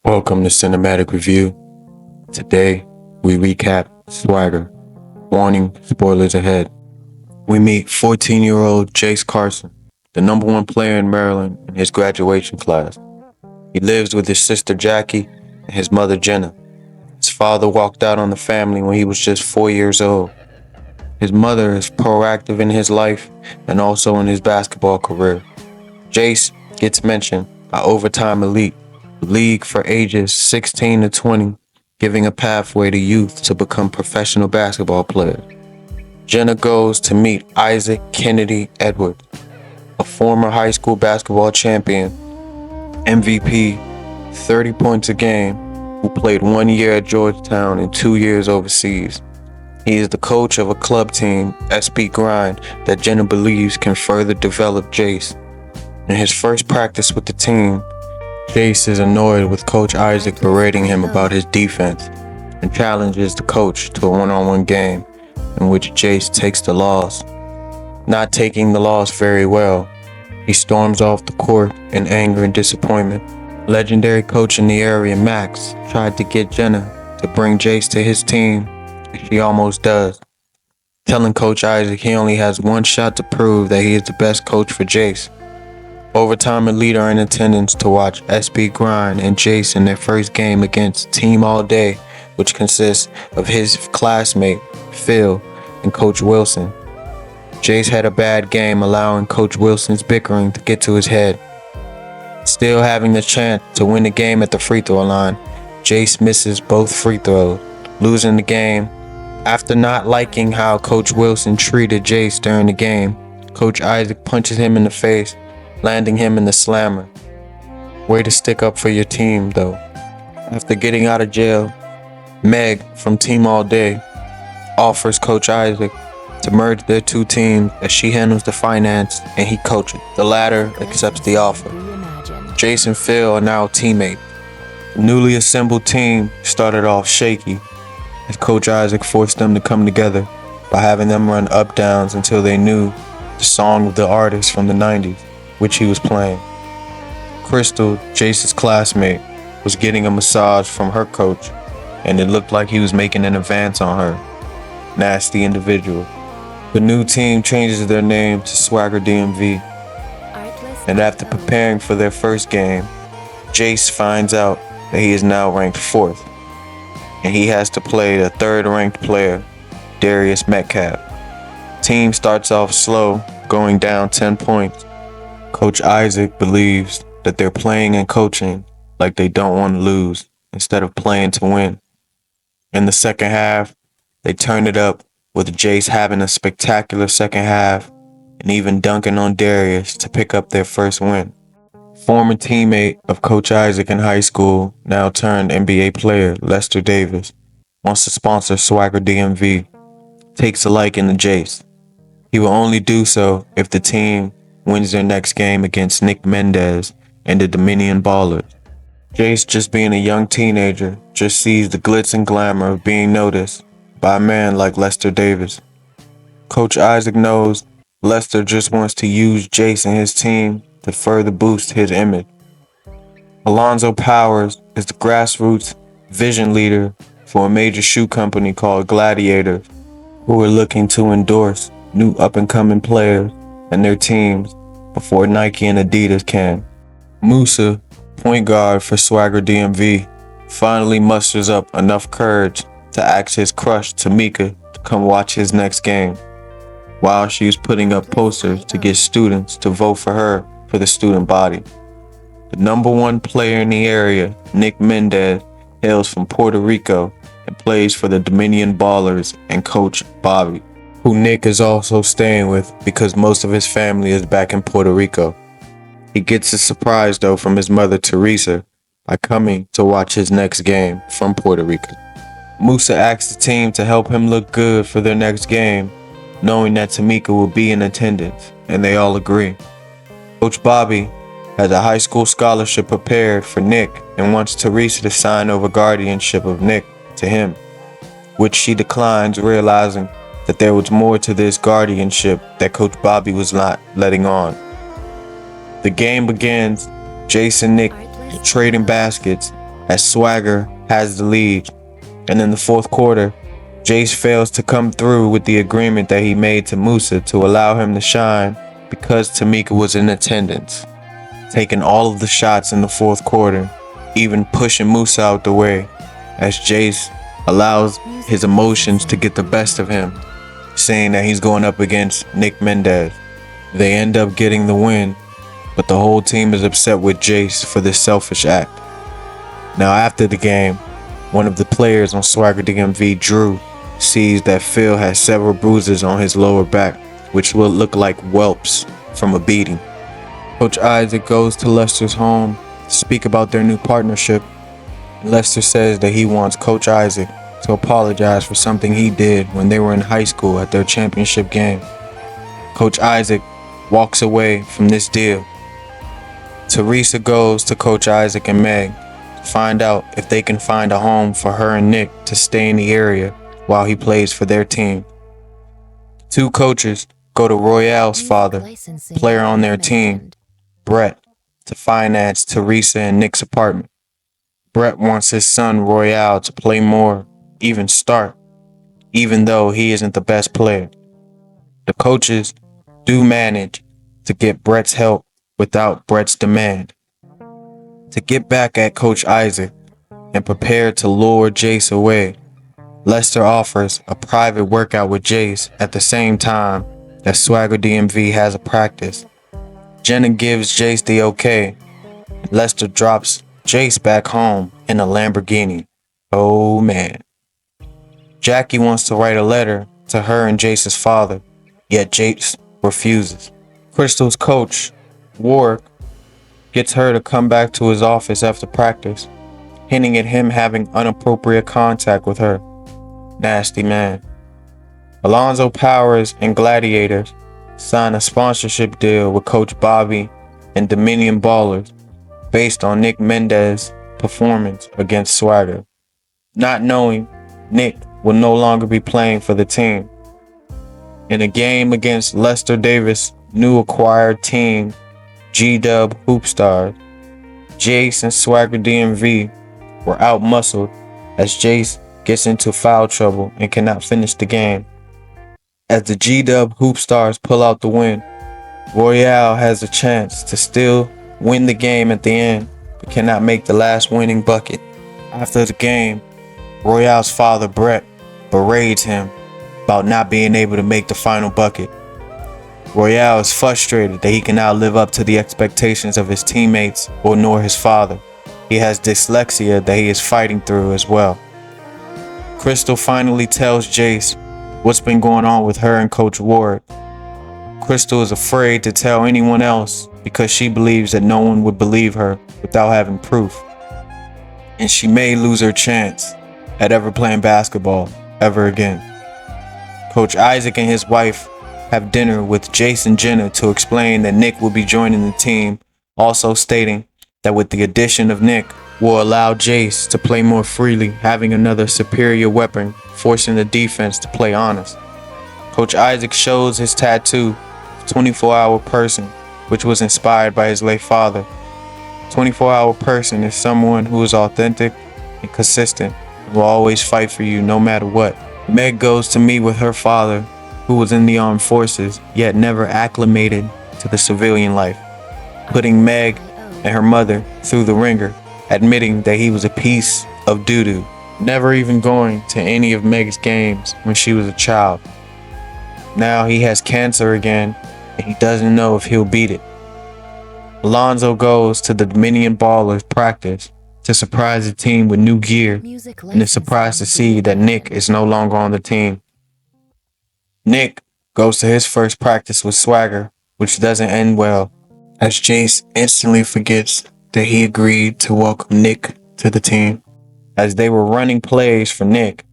Welcome to Cinematic Review. Today, we recap Swagger. Warning, spoilers ahead. We meet 14-year-old Jace Carson, the number one player in Maryland in his graduation class. He lives with his sister Jackie and his mother Jenna. His father walked out on the family when he was just 4 years old. His mother is proactive in his life and also in his basketball career. Jace gets mentioned by Overtime Elite, a league for ages 16 to 20, giving a pathway to youth to become professional basketball players. Jenna goes to meet Isaac Kennedy Edwards, a former high school basketball champion, MVP, 30 points a game, who played 1 year at Georgetown and 2 years overseas. He is the coach of a club team, SB Grind, that Jenna believes can further develop Jace. In his first practice with the team, Jace is annoyed with Coach Isaac berating him about his defense and challenges the coach to a one-on-one game in which Jace takes the loss. Not taking the loss very well, he storms off the court in anger and disappointment. Legendary coach in the area, Max, tried to get Jenna to bring Jace to his team, and she almost does, telling Coach Isaac he only has one shot to prove that he is the best coach for Jace. Overtime Elite are in attendance to watch SB Grind and Jace in their first game against Team All Day, which consists of his classmate, Phil, and Coach Wilson. Jace had a bad game, allowing Coach Wilson's bickering to get to his head. Still having the chance to win the game at the free throw line, Jace misses both free throws, losing the game. After not liking how Coach Wilson treated Jace during the game, Coach Isaac punches him in the face, landing him in the slammer. Way to stick up for your team, though. After getting out of jail, Meg from Team All Day offers Coach Isaac to merge their two teams as she handles the finance and he coaches. The latter accepts the offer. Jace and Phil are now teammates. The newly assembled team started off shaky as Coach Isaac forced them to come together by having them run up-downs until they knew the song of the artist from the 90s, which he was playing. Crystal, Jace's classmate, was getting a massage from her coach, and it looked like he was making an advance on her. Nasty individual. The new team changes their name to Swagger DMV, and after preparing for their first game, Jace finds out that he is now ranked 4th, and he has to play the 3rd-ranked player, Darius Metcalf. Team starts off slow, going down 10 points. Coach Isaac believes that they're playing and coaching like they don't want to lose instead of playing to win. In the second half, they turn it up with Jace having a spectacular second half and even dunking on Darius to pick up their first win. Former teammate of Coach Isaac in high school, now turned NBA player Lester Davis, wants to sponsor Swagger DMV, takes a liking to Jace. He will only do so if the team wins their next game against Nick Mendez and the Dominion Ballers. Jace, just being a young teenager, just sees the glitz and glamour of being noticed by a man like Lester Davis. Coach Isaac knows Lester just wants to use Jace and his team to further boost his image. Alonzo Powers is the grassroots vision leader for a major shoe company called Gladiator, who are looking to endorse new up-and-coming players and their teams before Nike and Adidas can. Musa, point guard for Swagger DMV, finally musters up enough courage to ask his crush Tamika to come watch his next game, while she's putting up posters to get students to vote for her for the student body. The number one player in the area, Nick Mendez, hails from Puerto Rico and plays for the Dominion Ballers and Coach Bobby, who Nick is also staying with because most of his family is back in Puerto Rico. He gets a surprise though from his mother Teresa by coming to watch his next game from Puerto Rico. Musa asks the team to help him look good for their next game, knowing that Tamika will be in attendance, and they all agree. Coach Bobby has a high school scholarship prepared for Nick and wants Teresa to sign over guardianship of Nick to him, which she declines, realizing that there was more to this guardianship that Coach Bobby was not letting on. The game begins, Jace and Nick trading baskets as Swagger has the lead. And in the fourth quarter, Jace fails to come through with the agreement that he made to Musa to allow him to shine because Tamika was in attendance, taking all of the shots in the fourth quarter, even pushing Musa out the way, as Jace allows his emotions to get the best of him, saying that he's going up against Nick Mendez. They end up getting the win, but the whole team is upset with Jace for this selfish act. Now after the game, one of the players on Swagger DMV, Drew, sees that Phil has several bruises on his lower back, which will look like whelps from a beating. Coach Isaac goes to Lester's home to speak about their new partnership. Lester says that he wants Coach Isaac to apologize for something he did when they were in high school at their championship game. Coach Isaac walks away from this deal. Teresa goes to Coach Isaac and Meg to find out if they can find a home for her and Nick to stay in the area while he plays for their team. Two coaches go to Royale's father, player on their team, Brett, to finance Teresa and Nick's apartment. Brett wants his son Royale to play more, even start, even though he isn't the best player. The coaches do manage to get Brett's help without Brett's demand. To get back at Coach Isaac and prepare to lure Jace away, Lester offers a private workout with Jace at the same time that Swagger DMV has a practice. Jenna gives Jace the okay. Lester drops Jace back home in a Lamborghini. Oh man. Jackie wants to write a letter to her and Jace's father, yet Jace refuses. Crystal's coach, Warwick, gets her to come back to his office after practice, hinting at him having inappropriate contact with her. Nasty man. Alonzo Powers and Gladiators sign a sponsorship deal with Coach Bobby and Dominion Ballers based on Nick Mendez's performance against Swagger, not knowing Nick will no longer be playing for the team. In a game against Lester Davis' new acquired team, G-Dub Hoopstars, Jace and Swagger DMV were outmuscled as Jace gets into foul trouble and cannot finish the game. As the G-Dub Hoopstars pull out the win, Royale has a chance to still win the game at the end, but cannot make the last winning bucket. After the game, Royale's father, Brett, berates him about not being able to make the final bucket. Royale is frustrated that he cannot live up to the expectations of his teammates or nor his father. He has dyslexia that he is fighting through as well. Crystal finally tells Jace what's been going on with her and Coach Ward. Crystal is afraid to tell anyone else because she believes that no one would believe her without having proof. And she may lose her chance at ever playing basketball ever again. Coach Isaac and his wife have dinner with Jace and Jenna to explain that Nick will be joining the team, also stating that with the addition of Nick will allow Jace to play more freely, having another superior weapon, forcing the defense to play honest. Coach Isaac shows his tattoo, 24-hour person, which was inspired by his late father. 24-hour person is someone who is authentic and consistent and will always fight for you no matter what. Meg goes to meet with her father, who was in the armed forces, yet never acclimated to the civilian life, putting Meg and her mother through the ringer, admitting that he was a piece of doo-doo, never even going to any of Meg's games when she was a child. Now he has cancer again, and he doesn't know if he'll beat it. Alonzo goes to the Dominion Ballers practice to surprise the team with new gear, and is surprised to see that Nick is no longer on the team. Nick goes to his first practice with Swagger, which doesn't end well, as Jace instantly forgets that he agreed to welcome Nick to the team. As they were running plays for Nick,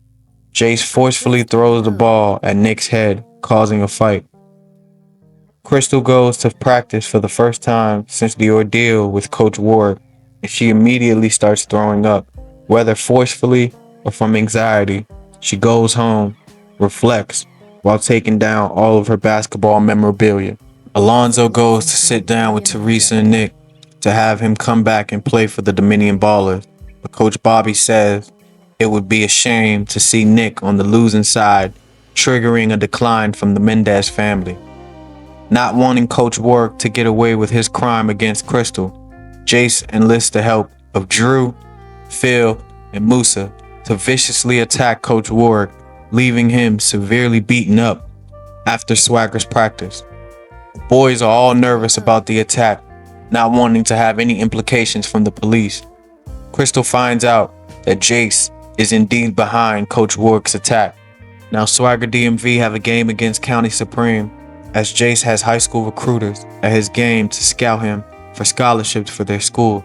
Jace forcefully throws the ball at Nick's head, causing a fight. Crystal goes to practice for the first time since the ordeal with Coach Ward, and she immediately starts throwing up, whether forcefully or from anxiety. She goes home, reflects, while taking down all of her basketball memorabilia. Alonzo goes to sit down with Teresa and Nick to have him come back and play for the Dominion Ballers. but Coach Bobby says it would be a shame to see Nick on the losing side, triggering a decline from the Mendez family. Not wanting Coach Warwick to get away with his crime against Crystal, Jace enlists the help of Drew, Phil, and Musa to viciously attack Coach Warwick, leaving him severely beaten up after Swagger's practice. The boys are all nervous about the attack, not wanting to have any implications from the police. Crystal finds out that Jace is indeed behind Coach Warwick's attack. Now Swagger DMV have a game against County Supreme, as Jace has high school recruiters at his game to scout him for scholarships for their school.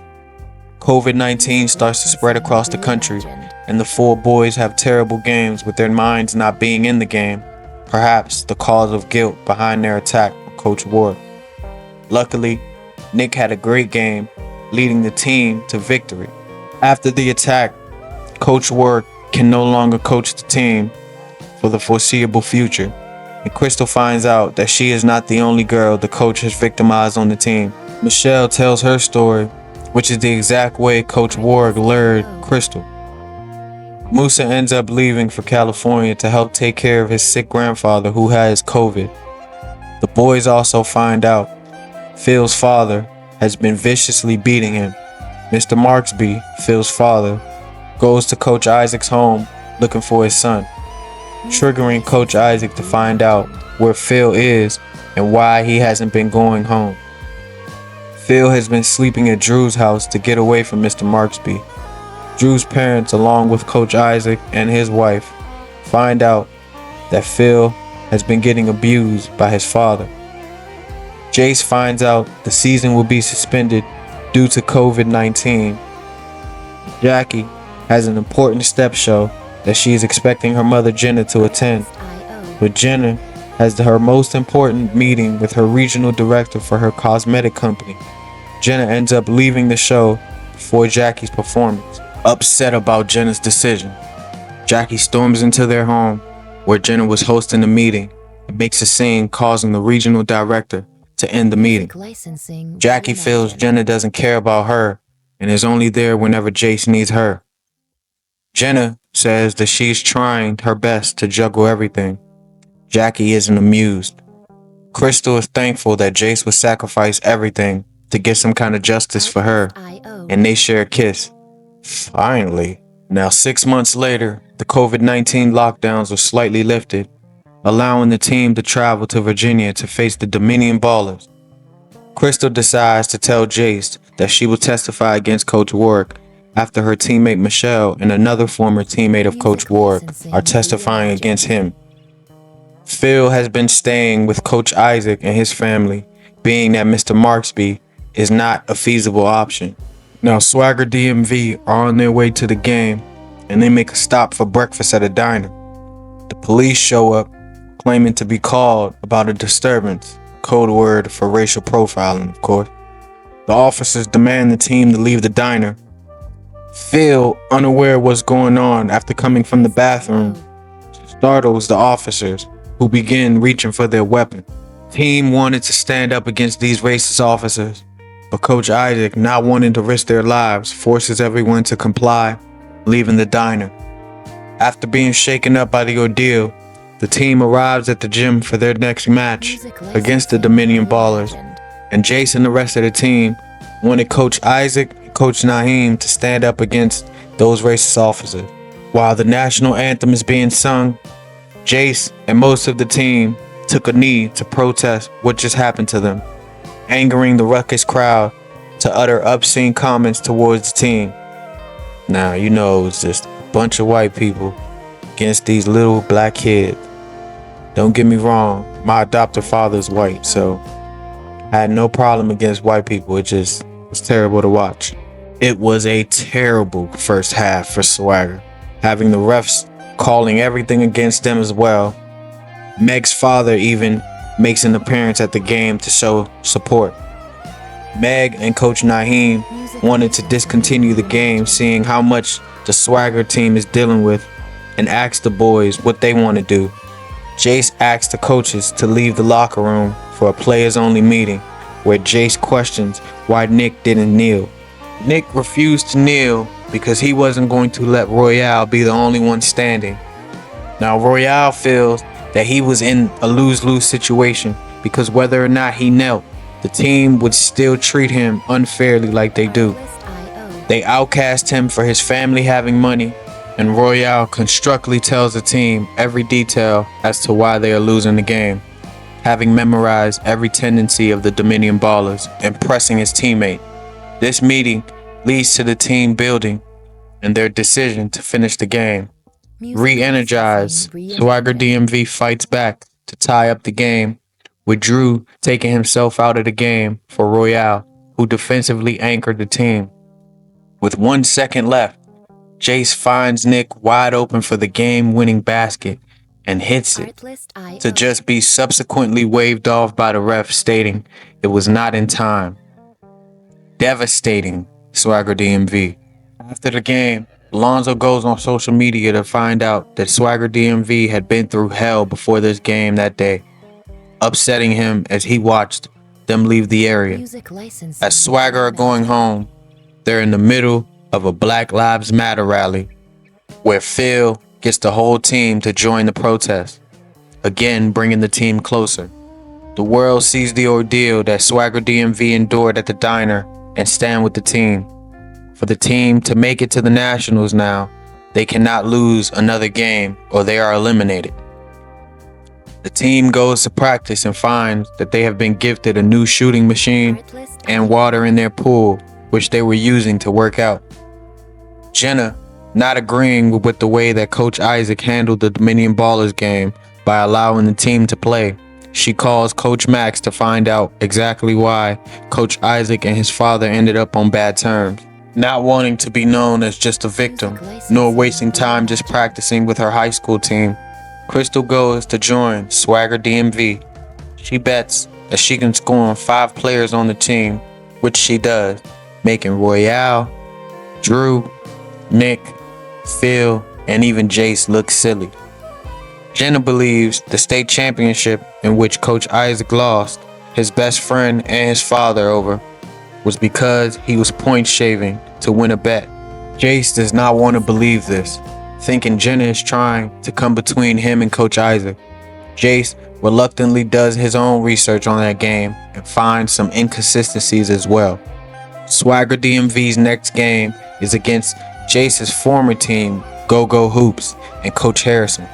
COVID-19 starts to spread across the country, and the four boys have terrible games with their minds not being in the game, perhaps the cause of guilt behind their attack on Coach Warwick. Luckily, Nick had a great game, leading the team to victory. After the attack, Coach Warwick can no longer coach the team for the foreseeable future, and Crystal finds out that she is not the only girl the coach has victimized on the team. Michelle tells her story, which is the exact way Coach Warwick lured Crystal. Musa ends up leaving for California to help take care of his sick grandfather who has COVID. The boys also find out Phil's father has been viciously beating him. Mr. Marksby, Phil's father, goes to Coach Isaac's home looking for his son, triggering Coach Isaac to find out where Phil is and why he hasn't been going home. Phil has been sleeping at Drew's house to get away from Mr. Marksby. Drew's parents, along with Coach Isaac and his wife, find out that Phil has been getting abused by his father. Jace finds out the season will be suspended due to COVID-19. Jackie has an important step show that she is expecting her mother Jenna to attend, but Jenna has her most important meeting with her regional director for her cosmetic company. Jenna ends up leaving the show before Jackie's performance. Upset about Jenna's decision, Jackie storms into their home where Jenna was hosting the meeting and makes a scene, causing the regional director to end the meeting. Jackie feels Jenna doesn't care about her and is only there whenever Jace needs her. Jenna says that she's trying her best to juggle everything. Jackie isn't amused. Crystal is thankful that Jace would sacrifice everything to get some kind of justice for her, and they share a kiss. Finally. Now 6 months later, the COVID-19 lockdowns were slightly lifted, allowing the team to travel to Virginia to face the Dominion Ballers. Crystal decides to tell Jace that she will testify against Coach Warwick after her teammate Michelle and another former teammate of Coach Warwick are testifying against him. Phil has been staying with Coach Isaac and his family, being that Mr. Marksby is not a feasible option. Now Swagger DMV are on their way to the game, and they make a stop for breakfast at a diner. The police show up, claiming to be called about a disturbance, code word for racial profiling, of course. The officers demand the team to leave the diner. Phil, unaware of what's going on after coming from the bathroom, startles the officers, who begin reaching for their weapon. The team wanted to stand up against these racist officers, but Coach Isaac, not wanting to risk their lives, forces everyone to comply, leaving the diner. After being shaken up by the ordeal, the team arrives at the gym for their next match against the Dominion Ballers, and Jace and the rest of the team wanted Coach Isaac and Coach Naheem to stand up against those racist officers. While the national anthem is being sung, Jace and most of the team took a knee to protest what just happened to them, angering the ruckus crowd to utter obscene comments towards the team. Now, you know, it was just a bunch of white people against these little black kids. Don't get me wrong, my adopted father is white, so I had no problem against white people. It just was terrible to watch. It was a terrible first half for Swagger, having the refs calling everything against them as well. Meg's father even makes an appearance at the game to show support. Meg and Coach Naheem wanted to discontinue the game, seeing how much the Swagger team is dealing with, and asked the boys what they want to do. Jace asked the coaches to leave the locker room for a players-only meeting, where Jace questions why Nick didn't kneel. Nick refused to kneel because he wasn't going to let Royale be the only one standing. Now, Royale feels that he was in a lose-lose situation because whether or not he knelt, the team would still treat him unfairly like they do. They outcast him for his family having money, and Royale constructively tells the team every detail as to why they are losing the game, having memorized every tendency of the Dominion Ballers and pressing his teammate. This meeting leads to the team building and their decision to finish the game. Re-energized, Swagger DMV fights back to tie up the game, with Drew taking himself out of the game for Royale, who defensively anchored the team. With 1 second left, Jace finds Nick wide open for the game-winning basket and hits it, to just be subsequently waved off by the ref, stating it was not in time. Devastating, Swagger DMV. After the game, Alonzo goes on social media to find out that Swagger DMV had been through hell before this game that day, upsetting him as he watched them leave the area. As Swagger are going home, they're in the middle of a Black Lives Matter rally, where Phil gets the whole team to join the protest, again bringing the team closer. The world sees the ordeal that Swagger DMV endured at the diner and stand with the team. For the team to make it to the Nationals now, they cannot lose another game or they are eliminated. The team goes to practice and finds that they have been gifted a new shooting machine and water in their pool, which they were using to work out. Jenna, not agreeing with the way that Coach Isaac handled the Dominion Ballers game by allowing the team to play, she calls Coach Max to find out exactly why Coach Isaac and his father ended up on bad terms. Not wanting to be known as just a victim, nor wasting time just practicing with her high school team, Crystal goes to join Swagger DMV. She bets that she can score on 5 players on the team, which she does, making Royale, Drew, Nick, Phil, and even Jace look silly. Jenna believes the state championship in which Coach Isaac lost his best friend and his father over was because he was point shaving to win a bet. Jace does not want to believe this, thinking Jenna is trying to come between him and Coach Isaac. Jace reluctantly does his own research on that game and finds some inconsistencies as well. Swagger DMV's next game is against Jace's former team, Go-Go Hoops, and Coach Harrison.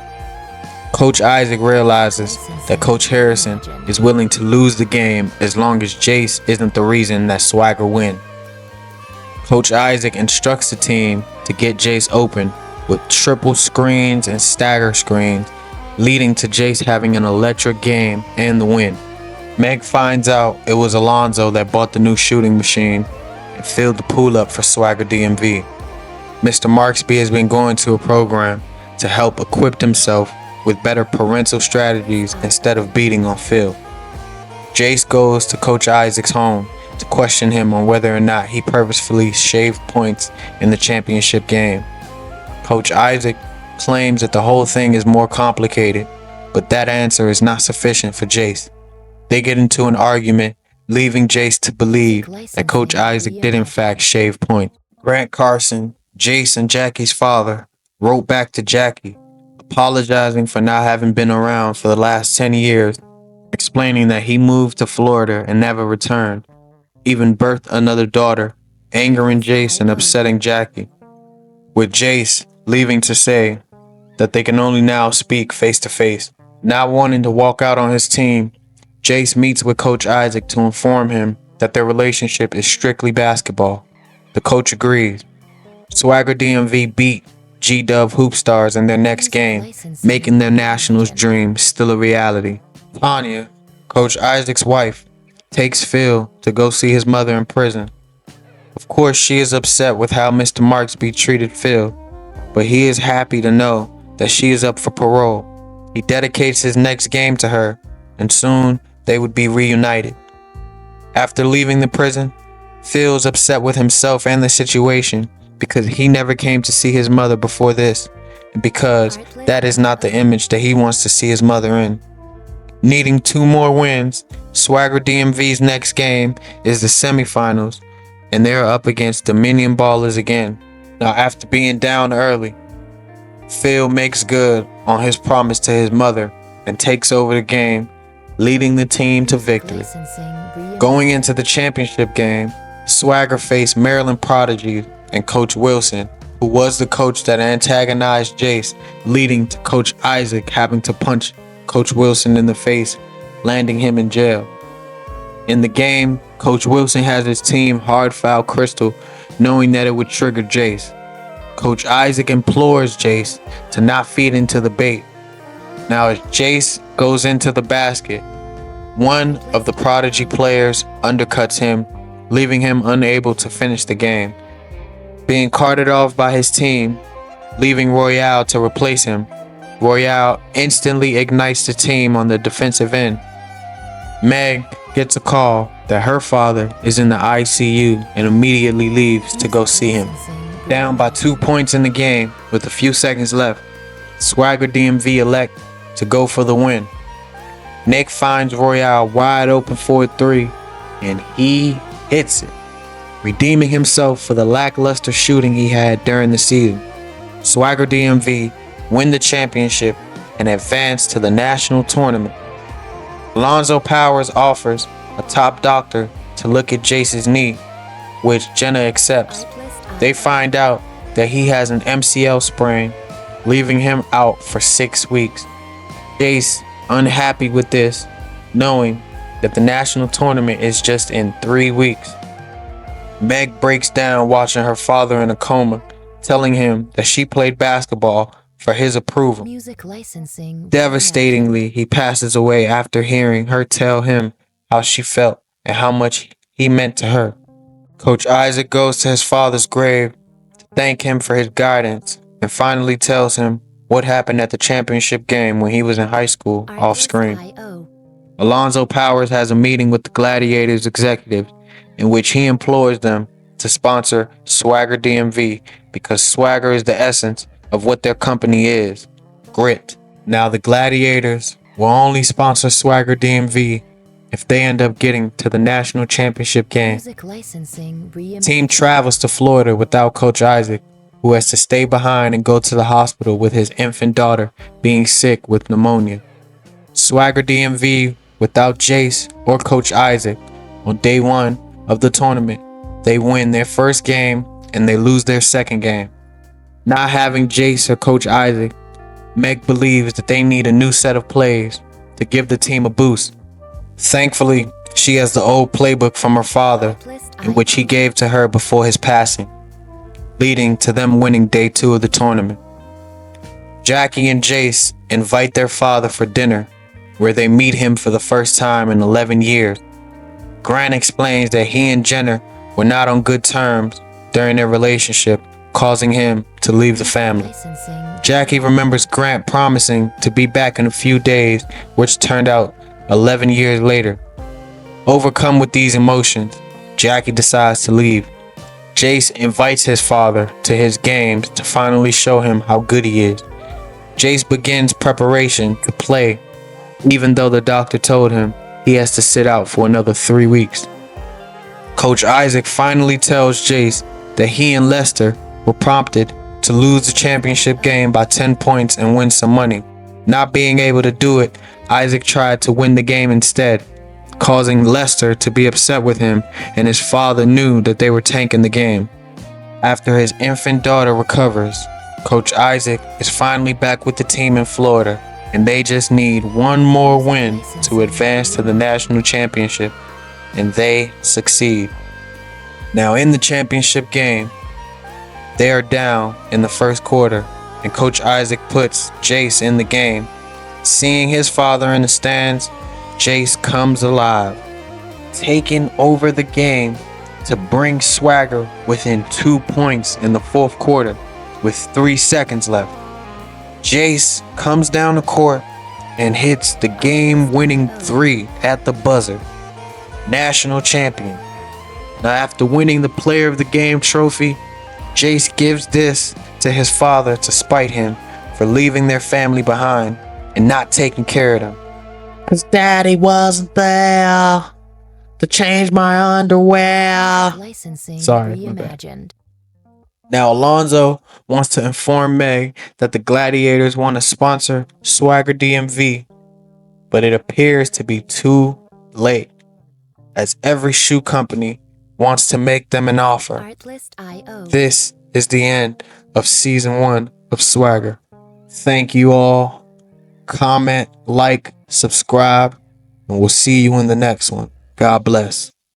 Coach Isaac realizes that Coach Harrison is willing to lose the game as long as Jace isn't the reason that Swagger win. Coach Isaac instructs the team to get Jace open with triple screens and stagger screens, leading to Jace having an electric game and the win. Meg finds out it was Alonzo that bought the new shooting machine and filled the pool up for Swagger DMV. Mr. Marksby has been going to a program to help equip himself with better parental strategies instead of beating on Phil. Jace goes to Coach Isaac's home to question him on whether or not he purposefully shaved points in the championship game. Coach Isaac claims that the whole thing is more complicated, but that answer is not sufficient for Jace. They get into an argument, leaving Jace to believe that Coach Isaac did in fact shave points. Grant Carson, Jace and Jackie's father, wrote back to Jackie, apologizing for not having been around for the last 10 years, explaining that he moved to Florida and never returned, even birthed another daughter, angering Jace and upsetting Jackie, with Jace leaving to say that they can only now speak face to face. Not wanting to walk out on his team, Jace meets with Coach Isaac to inform him that their relationship is strictly basketball. The coach agrees. Swagger DMV beat G-Dub Hoop Stars in their next game, making their Nationals dream still a reality. Tanya, Coach Isaac's wife, takes Phil to go see his mother in prison. Of course, she is upset with how Mr. Marksby treated Phil, but he is happy to know that she is up for parole. He dedicates his next game to her, and soon they would be reunited. After leaving the prison, Phil is upset with himself and the situation because he never came to see his mother before this, and because that is not the image that he wants to see his mother in. Needing 2 more wins, Swagger DMV's next game is the semifinals, and they are up against Dominion Ballers again. Now, after being down early, Phil makes good on his promise to his mother and takes over the game, leading the team to victory. Going into the championship game, Swagger faced Maryland Prodigy and Coach Wilson, who was the coach that antagonized Jace, leading to Coach Isaac having to punch Coach Wilson in the face, landing him in jail. In the game, Coach Wilson has his team hard foul Crystal, knowing that it would trigger Jace. Coach Isaac implores Jace to not feed into the bait. Now, as Jace goes into the basket, one of the Prodigy players undercuts him, leaving him unable to finish the game. Being carted off by his team, leaving Royale to replace him, Royale instantly ignites the team on the defensive end. Meg gets a call that her father is in the ICU and immediately leaves to go see him. Down by 2 points in the game with a few seconds left, Swagger DMV elect to go for the win. Nick finds Royale wide open for a three, and he hits it, redeeming himself for the lackluster shooting he had during the season. Swagger DMV win the championship and advance to the national tournament. Alonzo Powers offers a top doctor to look at Jace's knee, which Jenna accepts. They find out that he has an MCL sprain, leaving him out for 6 weeks. Jace, unhappy with this, knowing that the national tournament is just in 3 weeks. Meg breaks down watching her father in a coma, telling him that she played basketball for his approval. Devastatingly, he passes away after hearing her tell him how she felt and how much he meant to her. Coach Isaac goes to his father's grave to thank him for his guidance and finally tells him what happened at the championship game when he was in high school off screen. Alonzo Powers has a meeting with the Gladiators executives in which he implores them to sponsor Swagger DMV because Swagger is the essence of what their company is, grit. Now the Gladiators will only sponsor Swagger DMV if they end up getting to the national championship game. Team travels to Florida without Coach Isaac, who has to stay behind and go to the hospital with his infant daughter being sick with pneumonia. Swagger DMV without Jace or Coach Isaac on day one of the tournament, they win their first game and they lose their second game. Not having Jace or Coach Isaac, Meg believes that they need a new set of plays to give the team a boost. Thankfully, she has the old playbook from her father, in which he gave to her before his passing, leading to them winning day 2 of the tournament. Jackie and Jace invite their father for dinner, where they meet him for the first time in 11 years. Grant explains that he and Jenner were not on good terms during their relationship, causing him to leave the family. Jackie remembers Grant promising to be back in a few days, which turned out 11 years later. Overcome with these emotions, Jackie decides to leave. Jace invites his father to his games to finally show him how good he is. Jace begins preparation to play, even though the doctor told him he has to sit out for another 3 weeks. Coach Isaac finally tells Jace that he and Lester were prompted to lose the championship game by 10 points and win some money. Not being able to do it, Isaac tried to win the game instead, causing Lester to be upset with him, and his father knew that they were tanking the game. After his infant daughter recovers, Coach Isaac is finally back with the team in Florida, and they just need one more win to advance to the national championship, and they succeed. Now in the championship game, they are down in the first quarter, and Coach Isaac puts Jace in the game. Seeing his father in the stands, Jace comes alive, taking over the game to bring Swagger within 2 points in the fourth quarter with 3 seconds left. Jace comes down the court and hits the game-winning 3 at the buzzer. National champion. Now, after winning the Player of the Game trophy, Jace gives this to his father to spite him for leaving their family behind and not taking care of them. "'Cause Daddy wasn't there to change my underwear." Sorry, my bad. Now, Alonzo wants to inform May that the Gladiators want to sponsor Swagger DMV, but it appears to be too late, as every shoe company wants to make them an offer. This is the end of season 1 of Swagger. Thank you all. Comment, like, subscribe, and we'll see you in the next one. God bless.